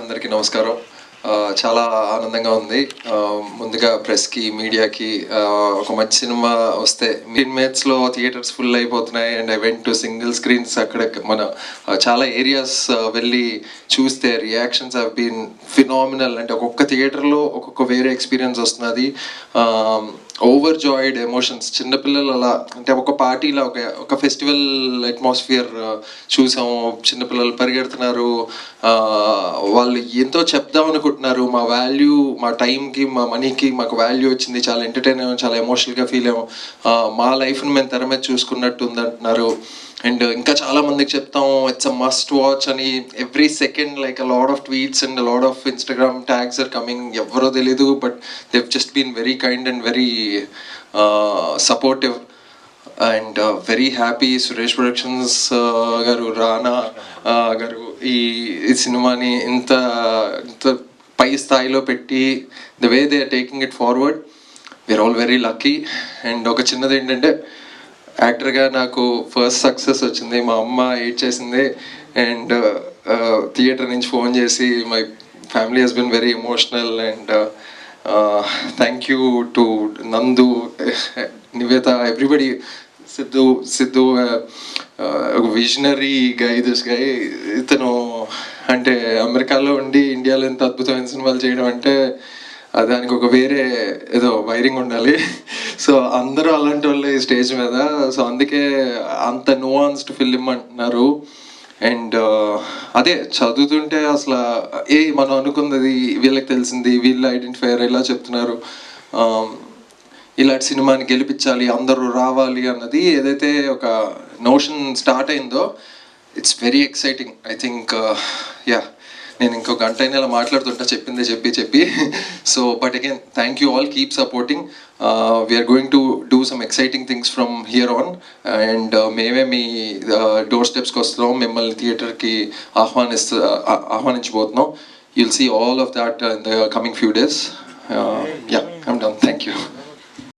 అందరికీ నమస్కారం. చాలా ఆనందంగా ఉంది. ముందుగా ప్రెస్కి, మీడియాకి ఒక మంచి సినిమా వస్తే 15 మినిట్స్లో థియేటర్స్ ఫుల్ అయిపోతున్నాయి. And I went to single screens. అక్కడ మన చాలా ఏరియాస్ వెళ్ళి చూస్తే రియాక్షన్స్ హ్యావ్ బీన్ ఫినామినల్. అంటే ఒక్కొక్క థియేటర్లో ఒక్కొక్క వేరే ఎక్స్పీరియన్స్ వస్తున్నది. Overjoyed emotions. చిన్నపిల్లలు అలా అంటే ఒక పార్టీలో ఒక ఫెస్టివల్ అట్మాస్ఫియర్ చూసాము. చిన్నపిల్లలు పరిగెడుతున్నారు. వాళ్ళు ఎంతో చెప్దాం అనుకుంటున్నారు. మా వాల్యూ, మా టైంకి, మా మనీకి మాకు వాల్యూ వచ్చింది. చాలా ఎంటర్టైన్ అయ్యాము, చాలా ఎమోషనల్గా ఫీల్ అయ్యాము. మా లైఫ్ని మేము తెర మీద చూసుకున్నట్టు ఉందంటున్నారు. అండ్ ఇంకా చాలా మందికి చెప్తాం ఇట్స్ అ మస్ట్ వాచ్ అని. Every second like a lot of tweets and lot of Instagram tags are coming. ఎవరో తెలీదు, but they've just been very kind and very supportive and very happy. Suresh Productions గారు, రానా గారు ఈ సినిమాని ఇంత పై స్థాయిలో పెట్టి the way they are taking it forward, we're all very lucky. And ఒక చిన్నది ఏంటంటే, యాక్టర్గా నాకు ఫస్ట్ సక్సెస్ వచ్చింది. మా అమ్మ ఎయిట్ చేసింది అండ్ థియేటర్ నుంచి ఫోన్ చేసి my family has been very emotional. And thank you to Nandu, Nivetha, everybody. Siddhu ఒక విజనరీ గై. దిస్ గై, ఇతను అంటే అమెరికాలో ఉండి ఇండియాలో ఎంత అద్భుతమైన సినిమాలు చేయడం అంటే దానికి ఒక వేరే ఏదో వైరింగ్ ఉండాలి. సో అందరూ అలాంటి వాళ్ళే ఈ స్టేజ్ మీద. సో అందుకే అంత నువాన్స్డ్ ఫిల్మ్ అంటున్నారు. అండ్ అదే చదువుతుంటే అసలు మనం అనుకున్నది వీళ్ళకి తెలిసింది, వీళ్ళు ఐడెంటిఫైర్ ఇలా చెప్తున్నారు. ఇలాంటి సినిమాని గెలిపించాలి, అందరూ రావాలి అన్నది ఏదైతే ఒక నోషన్ స్టార్ట్ అయిందో, it's very exciting. I think yeah, నేను ఇంకో గంట అయినా ఇలా మాట్లాడుతుంటా చెప్పిందే చెప్పి. So but again thank you all, keep supporting. We're going to do some exciting things from here on. And మేమే మీ డోర్ స్టెప్స్కి వస్తున్నాం, మిమ్మల్ని థియేటర్కి ఆహ్వానించబోతున్నాం. You'll see all of that in the coming few days. Yeah, I'm done. Thank you.